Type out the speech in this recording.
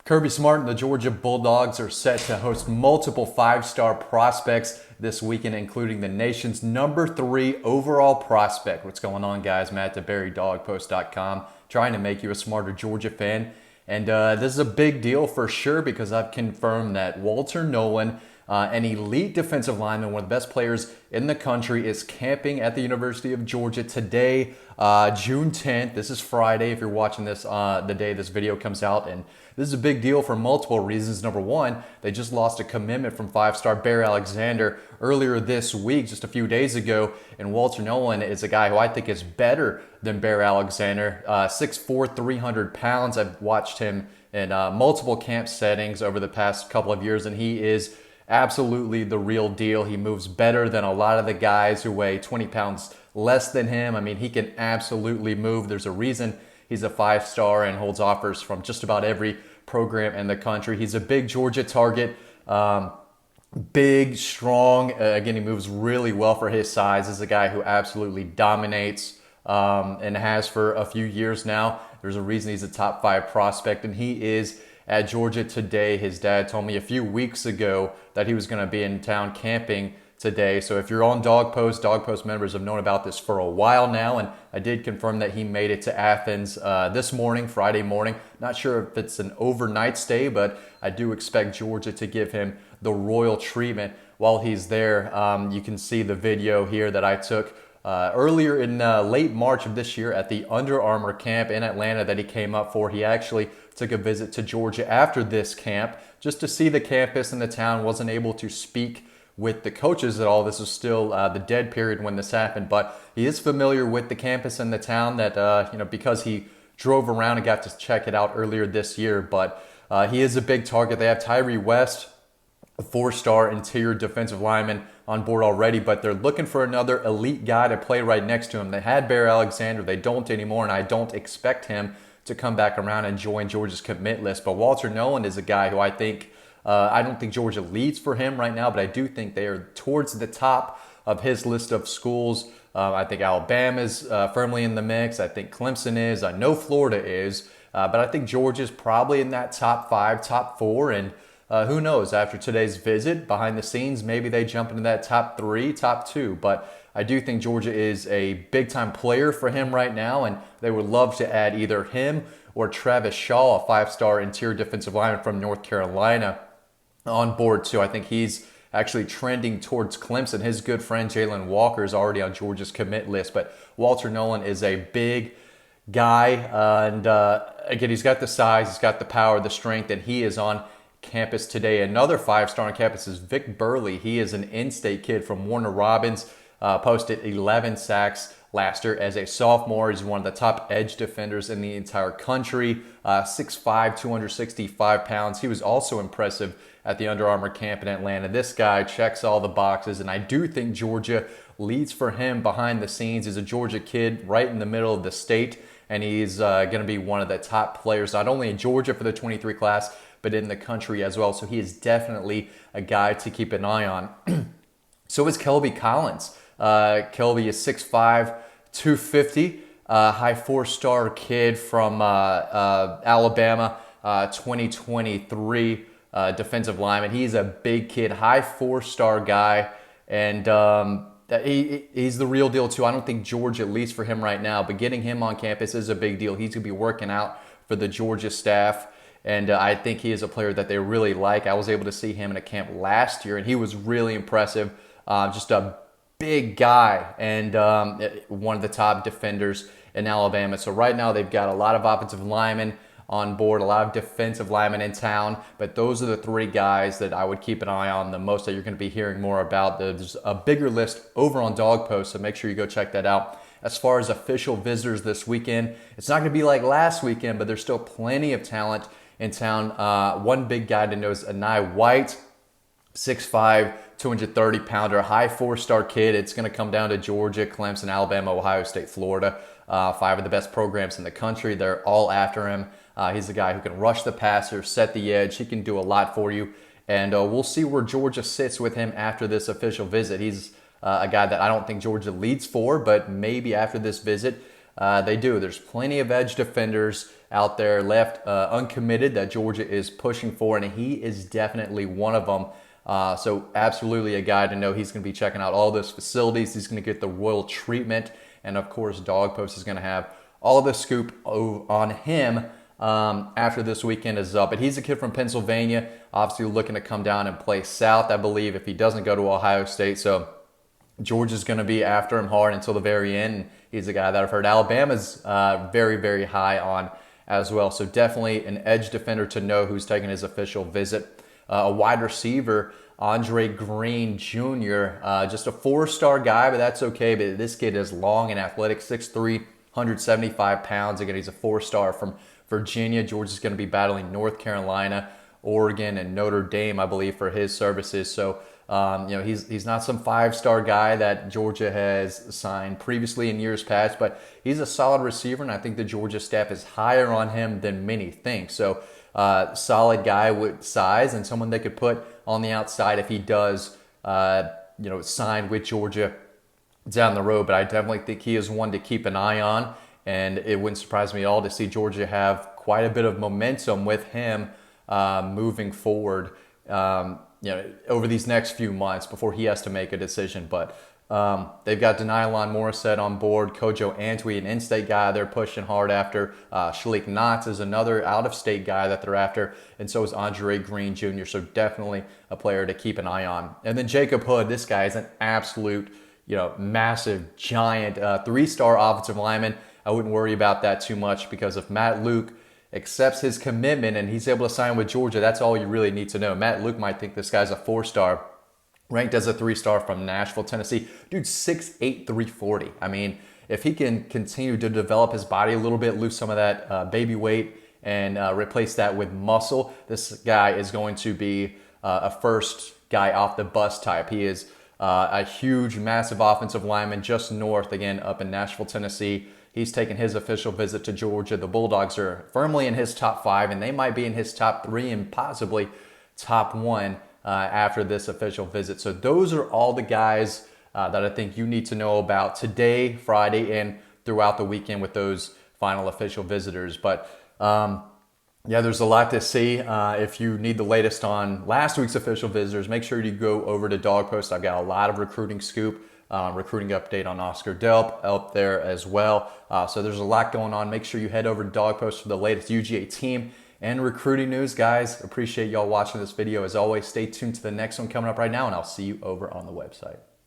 Kirby Smart and the Georgia Bulldogs are set to host multiple five-star prospects this weekend, including the nation's #3 overall prospect. What's going on, guys? Matt DeBerry, DawgPost.com, trying to make you a smarter Georgia fan. And this is a big deal for sure because I've confirmed that Walter Nolan, an elite defensive lineman, one of the best players in the country, is camping at the University of Georgia today, June 10th. This is Friday if you're watching this the day this video comes out. And this is a big deal for multiple reasons. Number one, they just lost a commitment from five-star Bear Alexander earlier this week, just a few days ago. And Walter Nolan is a guy who I think is better than Bear Alexander. 6'4", 300 pounds. I've watched him in multiple camp settings over the past couple of years, and he is absolutely the real deal. He moves better than a lot of the guys who weigh 20 pounds less than him. I mean, he can absolutely move. There's a reason he's a five-star and holds offers from just about every program in the country. He's a big Georgia target, big, strong. Again, he moves really well for his size. He's a guy who absolutely dominates and has for a few years now. There's a reason he's a top 5 prospect, and he is at Georgia today. His dad told me a few weeks ago that he was going to be in town camping today. So if you're on Dawg Post members have known about this for a while now, and I did confirm that he made it to Athens this morning, Friday morning. Not sure if it's an overnight stay, but I do expect Georgia to give him the royal treatment while he's there. You can see the video here that I took earlier in late March of this year at the Under Armour camp in Atlanta that he came up for. He actually took a visit to Georgia after this camp just to see the campus and the town. Wasn't able to speak with the coaches at all. This was still the dead period when this happened, but he is familiar with the campus and the town that, because he drove around and got to check it out earlier this year. But he is a big target. They have Tyree West, a 4-star interior defensive lineman, on board already, but they're looking for another elite guy to play right next to him. They had Bear Alexander. They don't anymore, and I don't expect him to come back around and join Georgia's commit list. But Walter Nolan is a guy who I think, I don't think Georgia leads for him right now, but I do think they are towards the top of his list of schools. I think Alabama's firmly in the mix. I think Clemson is. I know Florida is. But I think Georgia's probably in that top 5, top 4. And who knows, after today's visit, behind the scenes, maybe they jump into that top 3, top 2. But I do think Georgia is a big-time player for him right now, and they would love to add either him or Travis Shaw, a 5-star interior defensive lineman from North Carolina, on board too. I think he's actually trending towards Clemson. His good friend Jalen Walker is already on Georgia's commit list, but Walter Nolan is a big guy, and again, he's got the size, he's got the power, the strength, and he is on campus today. Another 5-star on campus is Vic Burley. He is an in-state kid from Warner Robins, posted 11 sacks last year as a sophomore. He's one of the top edge defenders in the entire country, 6'5", 265 pounds. He was also impressive at the Under Armour camp in Atlanta. This guy checks all the boxes, and I do think Georgia leads for him behind the scenes. He's a Georgia kid right in the middle of the state, and he's going to be one of the top players, not only in Georgia for the 23 class, but in the country as well. So he is definitely a guy to keep an eye on. So is Kelby Collins. Kelby is 6'5", 250, high 4-star kid from Alabama, 2023 defensive lineman. He's a big kid, high 4-star guy, and he's the real deal too. I don't think Georgia leads for him right now, but getting him on campus is a big deal. He's going to be working out for the Georgia staff, and I think he is a player that they really like. I was able to see him in a camp last year, and he was really impressive. Just a big guy and one of the top defenders in Alabama. So right now they've got a lot of offensive linemen on board, a lot of defensive linemen in town, but those are the 3 guys that I would keep an eye on the most that you're going to be hearing more about. There's a bigger list over on Dawg Post, so make sure you go check that out. As far as official visitors this weekend, it's not going to be like last weekend, but there's still plenty of talent in town. One big guy to know is Anai White, 6'5", 230-pounder, high 4-star kid. It's going to come down to Georgia, Clemson, Alabama, Ohio State, Florida. 5 of the best programs in the country. They're all after him. He's a guy who can rush the passer, set the edge. He can do a lot for you. And we'll see where Georgia sits with him after this official visit. He's a guy that I don't think Georgia leads for, but maybe after this visit, they do. There's plenty of edge defenders out there left uncommitted that Georgia is pushing for, and he is definitely one of them. So absolutely a guy to know. He's going to be checking out all those facilities. He's going to get the royal treatment. And of course, Dawg Post is going to have all the scoop on him after this weekend is up. But he's a kid from Pennsylvania, obviously looking to come down and play South, I believe, if he doesn't go to Ohio State. So Georgia's going to be after him hard until the very end. And he's a guy that I've heard Alabama's very, very high on as well. So definitely an edge defender to know who's taking his official visit. A wide receiver, Andre Green Jr., just a 4-star guy, but that's okay. But this kid is long and athletic, 6'3", 175 pounds. Again, he's a 4-star from Virginia. Georgia's going to be battling North Carolina, Oregon, and Notre Dame, I believe, for his services. So, he's not some 5-star guy that Georgia has signed previously in years past, but he's a solid receiver, and I think the Georgia staff is higher on him than many think. So, solid guy with size and someone they could put on the outside if he does, sign with Georgia down the road. But I definitely think he is one to keep an eye on, and it wouldn't surprise me at all to see Georgia have quite a bit of momentum with him moving forward, over these next few months before he has to make a decision. But they've got Denylon Morissette on board, Kojo Antwi, an in-state guy they're pushing hard after. Shalik Knotts is another out-of-state guy that they're after, and so is Andre Green Jr., so definitely a player to keep an eye on. And then Jacob Hood, this guy is an absolute, massive, giant 3-star offensive lineman. I wouldn't worry about that too much, because if Matt Luke accepts his commitment and he's able to sign with Georgia, that's all you really need to know. Matt Luke might think this guy's a 4-star, ranked as a 3-star from Nashville, Tennessee. Dude, 6'8", 340. I mean, if he can continue to develop his body a little bit, lose some of that baby weight, and replace that with muscle, this guy is going to be a first guy off the bus type. He is a huge, massive offensive lineman just north, again, up in Nashville, Tennessee. He's taken his official visit to Georgia. The Bulldogs are firmly in his top 5, and they might be in his top 3 and possibly top 1 after this official visit. So those are all the guys that I think you need to know about today, Friday, and throughout the weekend with those final official visitors. But there's a lot to see. If you need the latest on last week's official visitors, make sure you go over to Dawg Post. I've got a lot of recruiting scoop, recruiting update on Oscar Delp up there as well. So there's a lot going on. Make sure you head over to Dawg Post for the latest UGA team and recruiting news. Guys, appreciate y'all watching this video. As always, stay tuned to the next one coming up right now, and I'll see you over on the website.